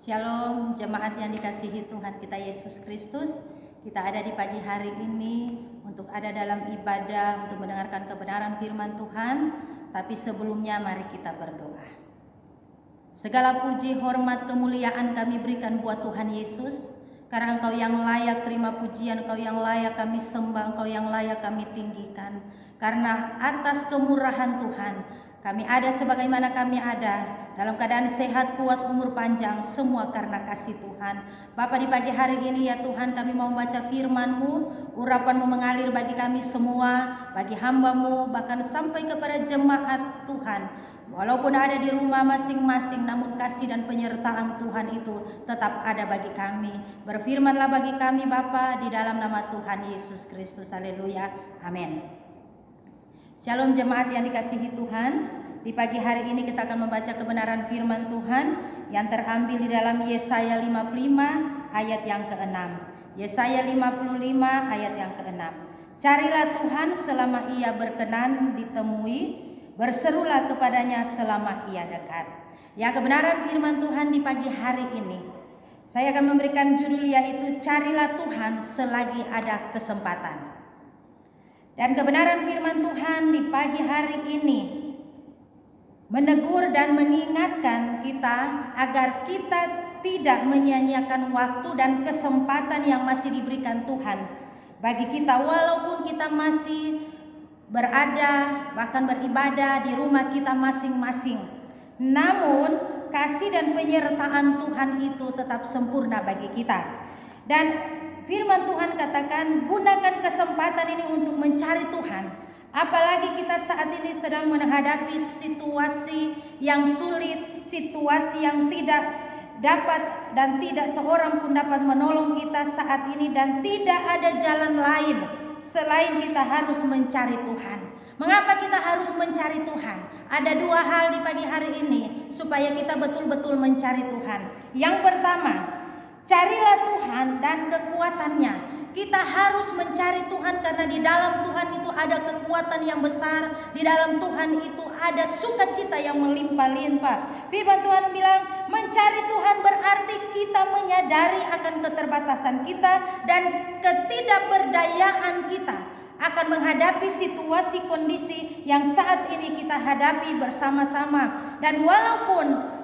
Shalom jemaat yang dikasihi Tuhan kita Yesus Kristus. Kita ada di pagi hari ini untuk ada dalam ibadah, untuk mendengarkan kebenaran firman Tuhan. Tapi sebelumnya mari kita berdoa. Segala puji, hormat, kemuliaan kami berikan buat Tuhan Yesus, karena Engkau yang layak terima pujian, Engkau yang layak kami sembah, Engkau yang layak kami tinggikan. Karena atas kemurahan Tuhan kami ada sebagaimana kami ada, dalam keadaan sehat, kuat, umur panjang, semua karena kasih Tuhan. Bapa, di pagi hari ini ya Tuhan, kami mau membaca firman-Mu, urapan-Mu mengalir bagi kami semua, bagi hamba-Mu, bahkan sampai kepada jemaat Tuhan. Walaupun ada di rumah masing-masing, namun kasih dan penyertaan Tuhan itu tetap ada bagi kami. Berfirmanlah bagi kami Bapa, di dalam nama Tuhan Yesus Kristus. Haleluya. Amin. Shalom jemaat yang dikasihi Tuhan. Di pagi hari ini kita akan membaca kebenaran firman Tuhan yang terambil di dalam Yesaya 55 ayat yang ke-6. Yesaya 55 ayat yang ke-6. Carilah Tuhan selama ia berkenan ditemui, berserulah kepadanya selama ia dekat. Ya, kebenaran firman Tuhan di pagi hari ini saya akan memberikan judul yaitu carilah Tuhan selagi ada kesempatan. Dan kebenaran firman Tuhan di pagi hari ini menegur dan mengingatkan kita agar kita tidak menyia-nyiakan waktu dan kesempatan yang masih diberikan Tuhan bagi kita, walaupun kita masih berada bahkan beribadah di rumah kita masing-masing. Namun kasih dan penyertaan Tuhan itu tetap sempurna bagi kita. Dan firman Tuhan katakan, gunakan kesempatan ini untuk mencari Tuhan. Apalagi kita saat ini sedang menghadapi situasi yang sulit, situasi yang tidak dapat dan tidak seorang pun dapat menolong kita saat ini, dan tidak ada jalan lain selain kita harus mencari Tuhan. Mengapa kita harus mencari Tuhan? Ada dua hal di pagi hari ini supaya kita betul-betul mencari Tuhan. Yang pertama, carilah Tuhan dan kekuatannya. Kita harus mencari Tuhan karena di dalam Tuhan itu ada kekuatan yang besar. Di dalam Tuhan itu ada sukacita yang melimpah-limpah. Firman Tuhan bilang, mencari Tuhan berarti kita menyadari akan keterbatasan kita dan ketidakberdayaan kita akan menghadapi situasi kondisi yang saat ini kita hadapi bersama-sama. Dan walaupun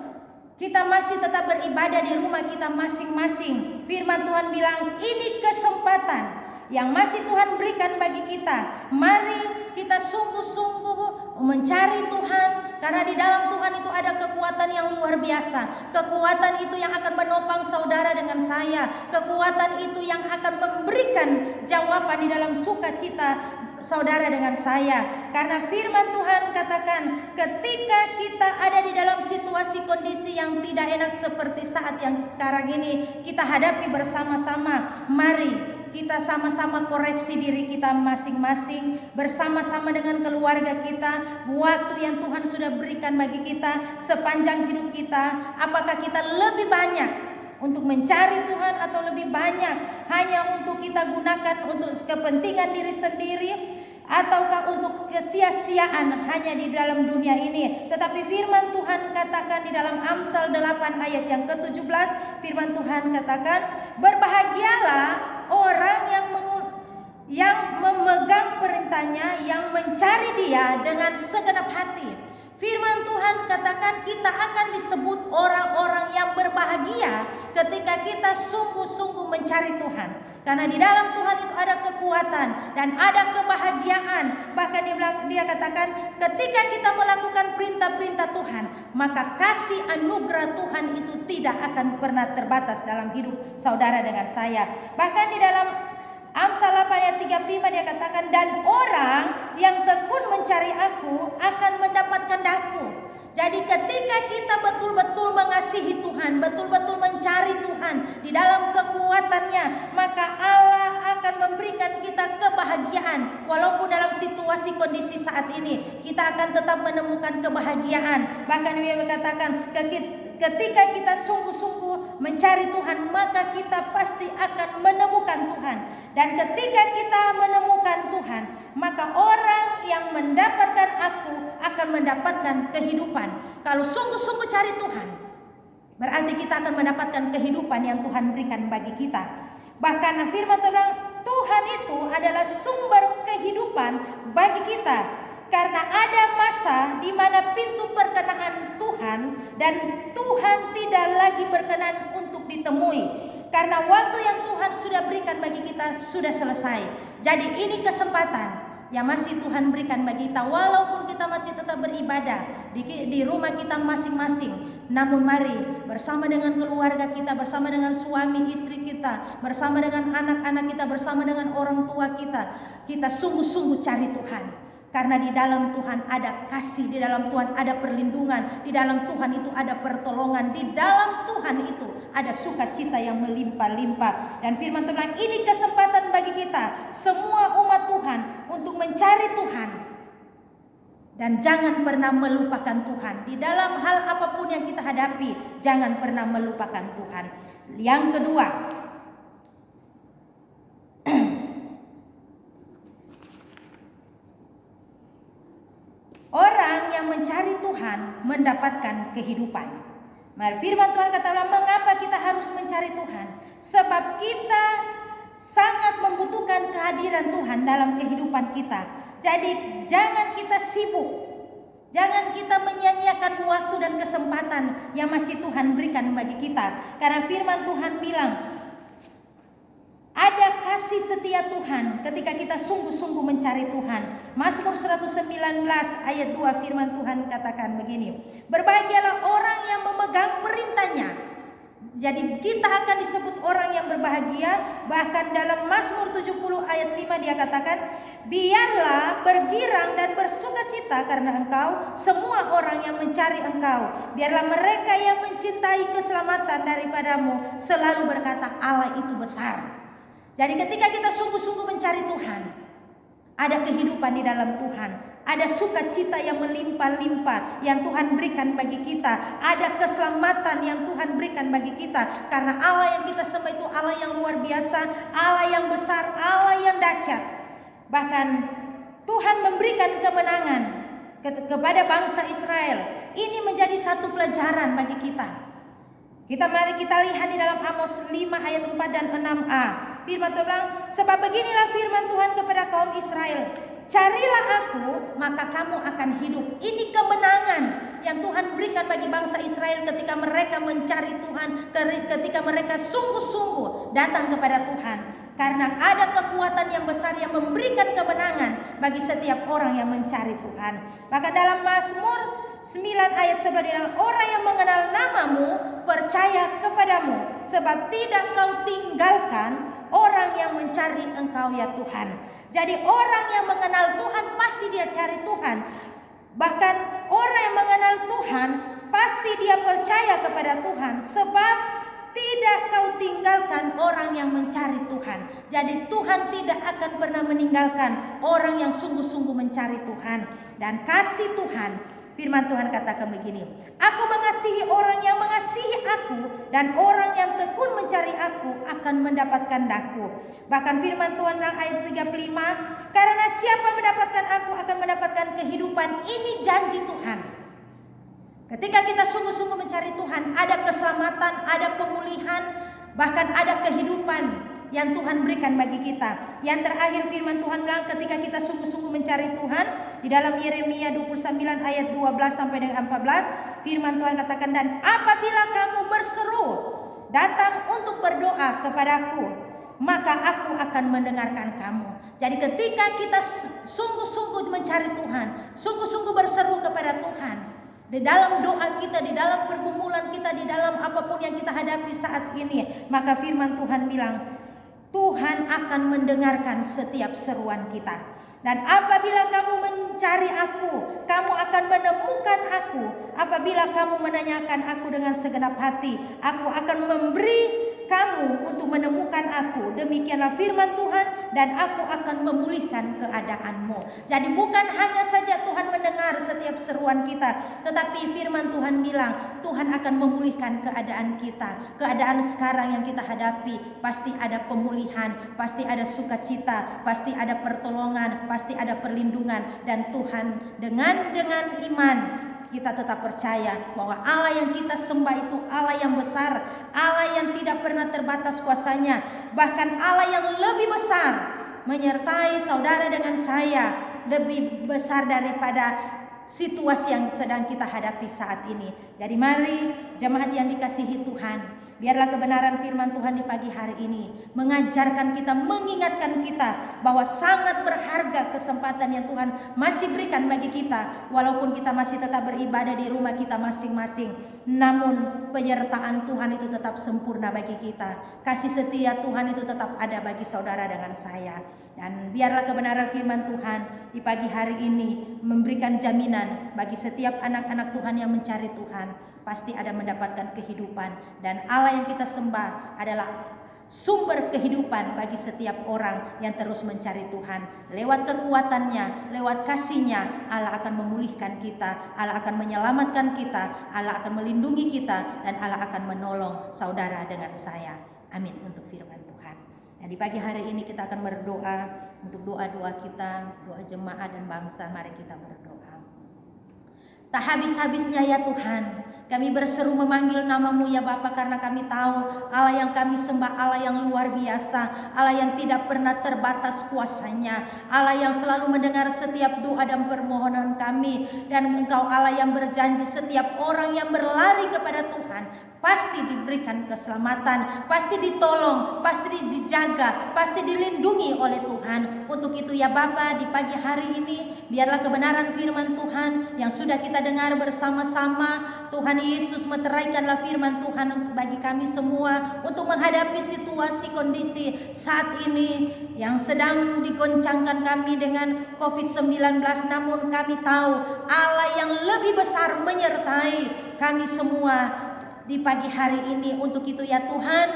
kita masih tetap beribadah di rumah kita masing-masing, firman Tuhan bilang ini kesempatan yang masih Tuhan berikan bagi kita. Mari kita sungguh-sungguh mencari Tuhan, karena di dalam Tuhan itu ada kekuatan yang luar biasa. Kekuatan itu yang akan menopang saudara dengan saya. Kekuatan itu yang akan memberikan jawaban di dalam sukacita saudara dengan saya. Karena firman Tuhan katakan, ketika kita ada di dalam situasi kondisi yang tidak enak seperti saat yang sekarang ini kita hadapi bersama-sama, mari kita sama-sama koreksi diri kita masing-masing, bersama-sama dengan keluarga kita, waktu yang Tuhan sudah berikan bagi kita sepanjang hidup kita. Apakah kita lebih banyak untuk mencari Tuhan atau lebih banyak hanya untuk kita gunakan untuk kepentingan diri sendiri, ataukah untuk kesia-siaan hanya di dalam dunia ini? Tetapi firman Tuhan katakan di dalam Amsal 8 ayat yang ke-17, firman Tuhan katakan, berbahagialah orang yang memegang perintahnya, yang mencari Dia dengan segenap hati. Firman Tuhan katakan kita akan disebut orang-orang yang berbahagia ketika kita sungguh-sungguh mencari Tuhan. Karena di dalam Tuhan itu ada kekuatan dan ada kebahagiaan. Bahkan dia katakan ketika kita melakukan perintah-perintah Tuhan, maka kasih anugerah Tuhan itu tidak akan pernah terbatas dalam hidup saudara dengan saya. Bahkan di dalam Amsal 8 ayat 35 dia katakan, dan orang yang tekun mencari aku akan mendapatkan daku. Jadi ketika kita betul-betul mengasihi Tuhan, betul-betul mencari Tuhan di dalam kekuatannya, maka Allah akan memberikan kita kebahagiaan. Walaupun dalam situasi kondisi saat ini kita akan tetap menemukan kebahagiaan. Bahkan dia berkatakan, ketika kita sungguh-sungguh mencari Tuhan, maka kita pasti akan menemukan Tuhan. Dan ketika kita menemukan Tuhan, maka orang yang mendapatkan aku akan mendapatkan kehidupan. Kalau sungguh-sungguh cari Tuhan, Berarti kita akan mendapatkan kehidupan yang Tuhan berikan bagi kita. Bahkan firman Tuhan itu adalah sumber kehidupan bagi kita. Karena ada masa di mana pintu perkenan Tuhan dan Tuhan tidak lagi berkenan untuk ditemui. Karena waktu yang Tuhan sudah berikan bagi kita sudah selesai. Jadi ini kesempatan yang masih Tuhan berikan bagi kita. Walaupun kita masih tetap beribadah di rumah kita masing-masing. Namun mari bersama dengan keluarga kita, bersama dengan suami istri kita, bersama dengan anak-anak kita, bersama dengan orang tua kita, kita sungguh-sungguh cari Tuhan. Karena di dalam Tuhan ada kasih, di dalam Tuhan ada perlindungan, di dalam Tuhan itu ada pertolongan, di dalam Tuhan itu ada sukacita yang melimpah-limpah. Dan firman Tuhan, ini kesempatan bagi kita semua umat Tuhan untuk mencari Tuhan. Dan jangan pernah melupakan Tuhan. Di dalam hal apapun yang kita hadapi, jangan pernah melupakan Tuhan. Yang kedua, orang yang mencari Tuhan mendapatkan kehidupan. Mari firman Tuhan katakan, mengapa kita harus mencari Tuhan? Sebab kita sangat membutuhkan kehadiran Tuhan dalam kehidupan kita. Jadi jangan kita sibuk, jangan kita menyia-nyiakan waktu dan kesempatan yang masih Tuhan berikan bagi kita. Karena firman Tuhan bilang, ada kasih setia Tuhan ketika kita sungguh-sungguh mencari Tuhan. Mazmur 119 ayat 2 firman Tuhan katakan begini, berbahagialah orang yang memegang perintahnya. Jadi kita akan disebut orang yang berbahagia. Bahkan dalam Mazmur 70 ayat 5 dia katakan, biarlah bergirang dan bersukacita karena engkau, semua orang yang mencari engkau. Biarlah mereka yang mencintai keselamatan daripadamu selalu berkata, Allah itu besar. Jadi ketika kita sungguh-sungguh mencari Tuhan, ada kehidupan di dalam Tuhan. Ada sukacita yang melimpah-limpah yang Tuhan berikan bagi kita. Ada keselamatan yang Tuhan berikan bagi kita. Karena Allah yang kita sembah itu Allah yang luar biasa, Allah yang besar, Allah yang dahsyat. Bahkan Tuhan memberikan kemenangan kepada bangsa Israel. Ini menjadi satu pelajaran bagi kita. Mari kita lihat di dalam Amos 5 ayat 4 dan 6a. Firman Tuhan, sebab beginilah firman Tuhan kepada kaum Israel, carilah aku maka kamu akan hidup. Ini kemenangan yang Tuhan berikan bagi bangsa Israel ketika mereka mencari Tuhan, ketika mereka sungguh-sungguh datang kepada Tuhan. Karena ada kekuatan yang besar yang memberikan kemenangan bagi setiap orang yang mencari Tuhan. Maka dalam Mazmur 9 ayat 11, orang yang mengenal namamu percaya kepadamu, sebab tidak kau tinggalkan orang yang mencari engkau ya Tuhan. Jadi orang yang mengenal Tuhan pasti dia cari Tuhan. Bahkan orang yang mengenal Tuhan pasti dia percaya kepada Tuhan, sebab tidak kau tinggalkan orang yang mencari Tuhan. Jadi Tuhan tidak akan pernah meninggalkan orang yang sungguh-sungguh mencari Tuhan. Dan kasih Tuhan, firman Tuhan katakan begini, aku mengasihi orang yang mengasihi aku, dan orang yang tekun mencari aku akan mendapatkan daku. Bahkan firman Tuhan dalam ayat 35, karena siapa mendapatkan aku akan mendapatkan kehidupan. Ini janji Tuhan. Ketika kita sungguh-sungguh mencari Tuhan, ada keselamatan, ada pemulihan, bahkan ada kehidupan yang Tuhan berikan bagi kita. Yang terakhir firman Tuhan bilang, ketika kita sungguh-sungguh mencari Tuhan, di dalam Yeremia 29 ayat 12 sampai dengan 14, firman Tuhan katakan, dan apabila kamu berseru datang untuk berdoa kepadaku, maka aku akan mendengarkan kamu. Jadi ketika kita sungguh-sungguh mencari Tuhan, sungguh-sungguh berseru kepada Tuhan, di dalam doa kita, di dalam pergumulan kita, di dalam apapun yang kita hadapi saat ini, maka firman Tuhan bilang, Tuhan akan mendengarkan setiap seruan kita. Dan apabila kamu mencari aku, kamu akan menemukan aku. Apabila kamu menanyakan aku dengan segenap hati, aku akan memberi kamu untuk menemukan aku. Demikianlah firman Tuhan, dan aku akan memulihkan keadaanmu. Jadi bukan hanya saja Tuhan mendengar setiap seruan kita, tetapi firman Tuhan bilang Tuhan akan memulihkan keadaan kita. Keadaan sekarang yang kita hadapi pasti ada pemulihan, pasti ada sukacita, pasti ada pertolongan, pasti ada perlindungan. Dan Tuhan dengan iman kita tetap percaya bahwa Allah yang kita sembah itu Allah yang besar, Allah yang tidak pernah terbatas kuasanya, bahkan Allah yang lebih besar menyertai saudara dengan saya, lebih besar daripada situasi yang sedang kita hadapi saat ini. Jadi mari jemaat yang dikasihi Tuhan, biarlah kebenaran firman Tuhan di pagi hari ini mengajarkan kita, mengingatkan kita bahwa sangat berharga kesempatan yang Tuhan masih berikan bagi kita. Walaupun kita masih tetap beribadah di rumah kita masing-masing, namun penyertaan Tuhan itu tetap sempurna bagi kita. Kasih setia Tuhan itu tetap ada bagi saudara dengan saya. Dan biarlah kebenaran firman Tuhan di pagi hari ini memberikan jaminan bagi setiap anak-anak Tuhan yang mencari Tuhan, pasti ada mendapatkan kehidupan. Dan Allah yang kita sembah adalah sumber kehidupan bagi setiap orang yang terus mencari Tuhan. Lewat kekuatannya, lewat kasihnya, Allah akan memulihkan kita, Allah akan menyelamatkan kita, Allah akan melindungi kita, dan Allah akan menolong saudara dengan saya. Amin untuk firman Tuhan. Dan di pagi hari ini kita akan berdoa untuk doa-doa kita, doa jemaat dan bangsa. Mari kita berdoa. Tak habis-habisnya ya Tuhan, kami berseru memanggil nama-Mu ya Bapa, karena kami tahu Allah yang kami sembah Allah yang luar biasa, Allah yang tidak pernah terbatas kuasanya, Allah yang selalu mendengar setiap doa dan permohonan kami. Dan Engkau Allah yang berjanji setiap orang yang berlari kepada Tuhan pasti diberikan keselamatan, pasti ditolong, pasti dijaga, pasti dilindungi oleh Tuhan. Untuk itu ya Bapa, di pagi hari ini biarlah kebenaran firman Tuhan yang sudah kita dengar bersama-sama, Tuhan Yesus meteraikanlah firman Tuhan bagi kami semua untuk menghadapi situasi kondisi saat ini yang sedang digoncangkan kami dengan COVID-19. Namun kami tahu Allah yang lebih besar menyertai kami semua di pagi hari ini. Untuk itu ya Tuhan,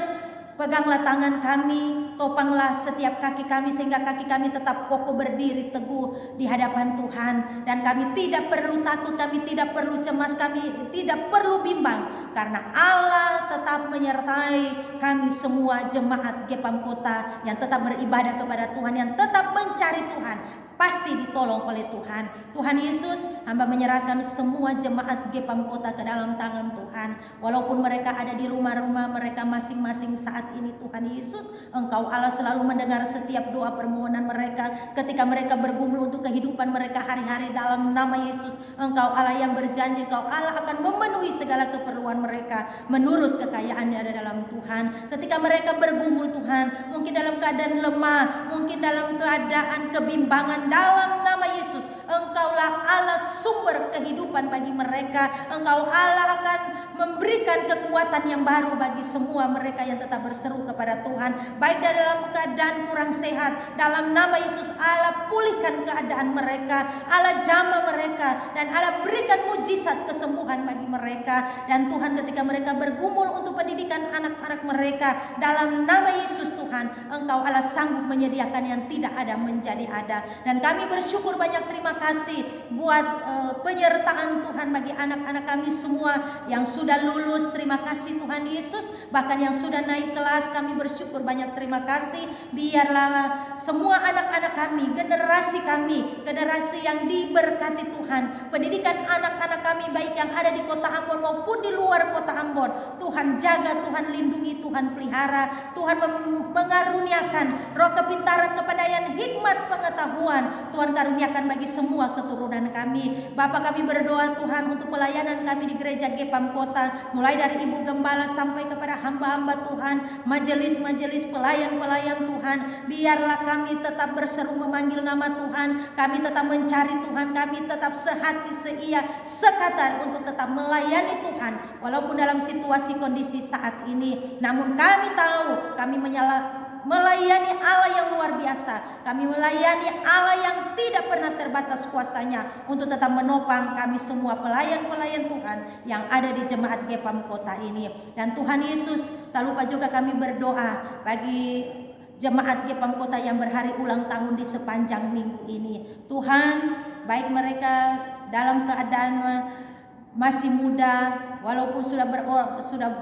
peganglah tangan kami, topanglah setiap kaki kami sehingga kaki kami tetap kokoh berdiri teguh di hadapan Tuhan. Dan kami tidak perlu takut, kami tidak perlu cemas, kami tidak perlu bimbang, karena Allah tetap menyertai kami semua jemaat Gepam Kota yang tetap beribadah kepada Tuhan, yang tetap mencari Tuhan, pasti ditolong oleh Tuhan. Tuhan Yesus, hamba menyerahkan semua jemaat Gepam Kota ke dalam tangan Tuhan. Walaupun mereka ada di rumah-rumah mereka masing-masing saat ini, Tuhan Yesus, Engkau Allah selalu mendengar setiap doa permohonan mereka ketika mereka bergumul untuk kehidupan mereka hari-hari. Dalam nama Yesus, Engkau Allah yang berjanji, Engkau Allah akan memenuhi segala keperluan mereka menurut kekayaan yang ada dalam Tuhan. Ketika mereka bergumul Tuhan, mungkin dalam keadaan lemah, mungkin dalam keadaan kebimbangan, dalam nama Yesus, Engkaulah Allah sumber kehidupan bagi mereka. Engkau Allah akan memberikan kekuatan yang baru bagi semua mereka yang tetap berseru kepada Tuhan, baik dalam keadaan kurang sehat. Dalam nama Yesus, Allah pulihkan keadaan mereka, Allah jamah mereka, dan Allah berikan mujizat kesembuhan bagi mereka. Dan Tuhan, ketika mereka bergumul untuk pendidikan anak-anak mereka, dalam nama Yesus Tuhan, Engkau Allah sanggup menyediakan yang tidak ada menjadi ada. Dan kami bersyukur, banyak terima kasih buat penyertaan Tuhan bagi anak-anak kami semua yang sudah lulus. Terima kasih Tuhan Yesus. Bahkan yang sudah naik kelas, kami bersyukur, banyak terima kasih. Biarlah semua anak-anak kami, generasi yang diberkati Tuhan, pendidikan anak-anak kami baik yang ada di kota Ambon maupun di luar kota Ambon, Tuhan jaga, Tuhan lindungi, Tuhan pelihara. Tuhan mengaruniakan roh kepintaran, kepandaian, hikmat, pengetahuan. Tuhan karuniakan bagi semua keturunan kami. Bapa, kami berdoa Tuhan untuk pelayanan kami di gereja Gepam Kota, mulai dari Ibu Gembala sampai kepada hamba-hamba Tuhan, majelis-majelis, pelayan-pelayan Tuhan. Biarlah kami tetap berseru memanggil nama Tuhan, kami tetap mencari Tuhan, kami tetap sehati, seia, sekata untuk tetap melayani Tuhan walaupun dalam situasi kondisi saat ini. Namun kami tahu kami melayani Allah yang luar biasa. Kami melayani Allah yang tidak pernah terbatas kuasanya untuk tetap menopang kami semua pelayan-pelayan Tuhan yang ada di jemaat Gepam Kota ini. Dan Tuhan Yesus, tak lupa juga kami berdoa bagi jemaat Gepam Kota yang berhari ulang tahun di sepanjang minggu ini. Tuhan, baik mereka dalam keadaan masih muda, walaupun sudah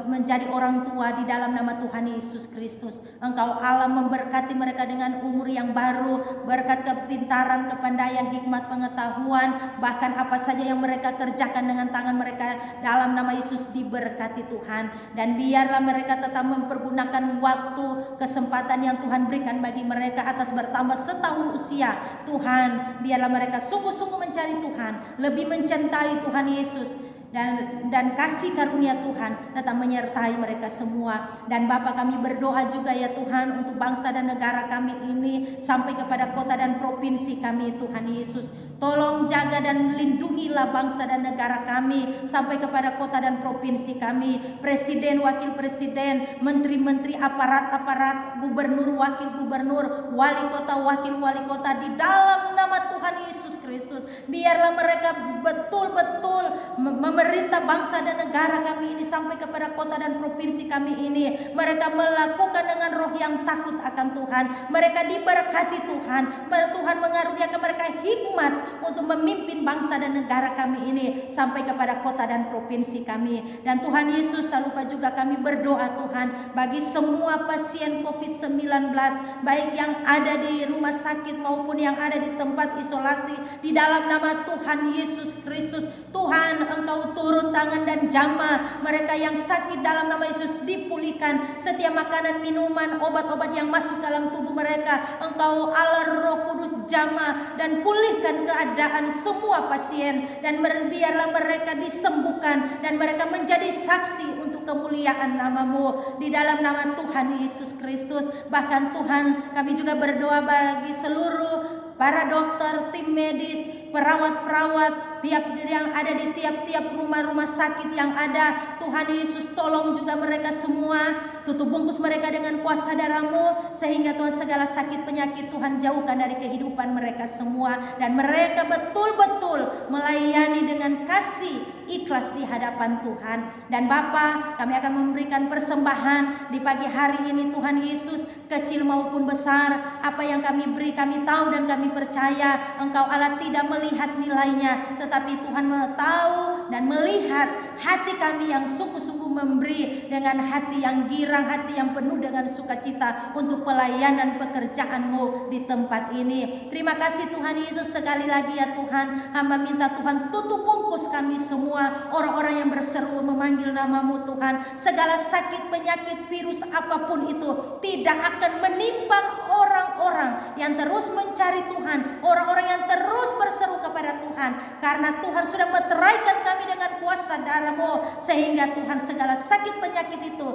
menjadi orang tua, di dalam nama Tuhan Yesus Kristus, Engkau Allah memberkati mereka dengan umur yang baru, berkat kepintaran, kepandaian, hikmat, pengetahuan, bahkan apa saja yang mereka kerjakan dengan tangan mereka, dalam nama Yesus diberkati Tuhan. Dan biarlah mereka tetap mempergunakan waktu, kesempatan yang Tuhan berikan bagi mereka atas bertambah setahun usia. Tuhan, biarlah mereka sungguh-sungguh mencari Tuhan, lebih mencintai Tuhan Yesus, dan kasih karunia Tuhan tetap menyertai mereka semua. Dan Bapa, kami berdoa juga ya Tuhan untuk bangsa dan negara kami ini, sampai kepada kota dan provinsi kami Tuhan Yesus. Tolong jaga dan lindungilah bangsa dan negara kami, sampai kepada kota dan provinsi kami, presiden, wakil presiden, menteri-menteri, aparat-aparat, gubernur, wakil gubernur, wali kota, wakil wali kota, di dalam nama Tuhan Yesus Kristus. Biarlah mereka betul-betul memerintah bangsa dan negara kami ini, sampai kepada kota dan provinsi kami ini. Mereka melakukan dengan roh yang takut akan Tuhan. Mereka diberkati Tuhan. Tuhan mengaruniakan mereka hikmat untuk memimpin bangsa dan negara kami ini, sampai kepada kota dan provinsi kami. Dan Tuhan Yesus, tak lupa juga kami berdoa Tuhan bagi semua pasien COVID-19, baik yang ada di rumah sakit maupun yang ada di tempat isolasi, di dalam nama Tuhan Yesus Kristus. Tuhan, Engkau turun tangan dan jamah mereka yang sakit, dalam nama Yesus dipulihkan. Setiap makanan, minuman, obat-obat yang masuk dalam tubuh mereka, Engkau Allah Roh Kudus jamah dan pulihkan keadaan semua pasien. Dan biarlah mereka disembuhkan dan mereka menjadi saksi untuk kemuliaan nama-Mu, di dalam nama Tuhan Yesus Kristus. Bahkan Tuhan, kami juga berdoa bagi seluruh para dokter, tim medis, perawat-perawat, yang ada di tiap-tiap rumah-rumah sakit yang ada. Tuhan Yesus, tolong juga mereka semua, tutup bungkus mereka dengan kuasa darah-Mu, sehingga Tuhan segala sakit penyakit Tuhan jauhkan dari kehidupan mereka semua, dan mereka betul-betul melayani dengan kasih ikhlas di hadapan Tuhan. Dan Bapa, kami akan memberikan persembahan di pagi hari ini Tuhan Yesus, kecil maupun besar. Apa yang kami beri, kami tahu dan kami percaya Engkau Allah tidak melihat nilainya, tetapi Tuhan tahu dan melihat hati kami yang sungguh-sungguh memberi dengan hati yang girang, hati yang penuh dengan sukacita untuk pelayanan pekerjaan-Mu di tempat ini. Terima kasih Tuhan Yesus. Sekali lagi ya Tuhan, hamba minta Tuhan tutup bungkus kami semua, orang-orang yang berseru memanggil nama-Mu Tuhan. Segala sakit, penyakit, virus apapun itu tidak akan menimpa orang-orang yang terus mencari Tuhan, orang-orang yang terus berseru kepada Tuhan, karena Tuhan sudah meteraikan kami dengan kuasa darah-Mu, sehingga Tuhan segala sakit penyakit itu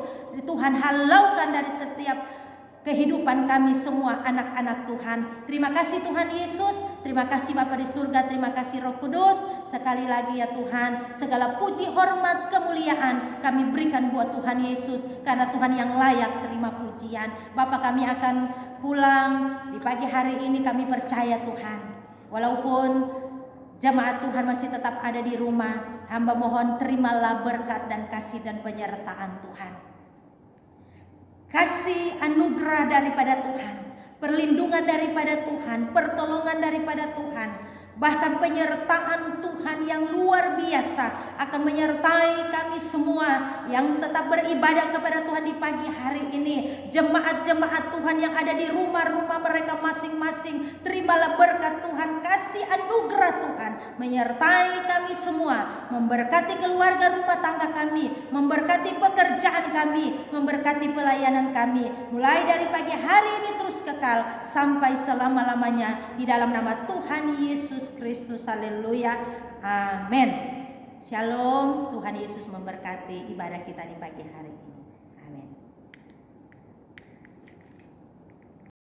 Tuhan halaukan dari setiap kehidupan kami semua anak-anak Tuhan. Terima kasih Tuhan Yesus, terima kasih Bapa di surga, terima kasih Roh Kudus. Sekali lagi ya Tuhan, segala puji, hormat, kemuliaan kami berikan buat Tuhan Yesus, karena Tuhan yang layak terima pujian. Bapa, kami akan pulang di pagi hari ini. Kami percaya Tuhan, walaupun jemaat Tuhan masih tetap ada di rumah, hamba mohon terimalah berkat dan kasih dan penyertaan Tuhan. Kasih anugerah daripada Tuhan, perlindungan daripada Tuhan, pertolongan daripada Tuhan, bahkan penyertaan Tuhan yang luar biasa akan menyertai kami semua yang tetap beribadah kepada Tuhan di pagi hari ini. Jemaat-jemaat Tuhan yang ada di rumah-rumah mereka masing-masing, terimalah berkat Tuhan, kasih anugerah Tuhan menyertai kami semua, memberkati keluarga rumah tangga kami, memberkati pekerjaan kami, memberkati pelayanan kami, mulai dari pagi hari ini terus kekal sampai selama-lamanya, di dalam nama Tuhan Yesus Kristus. Haleluya, amin. Shalom. Tuhan Yesus memberkati ibadah kita di pagi hari ini. Amin.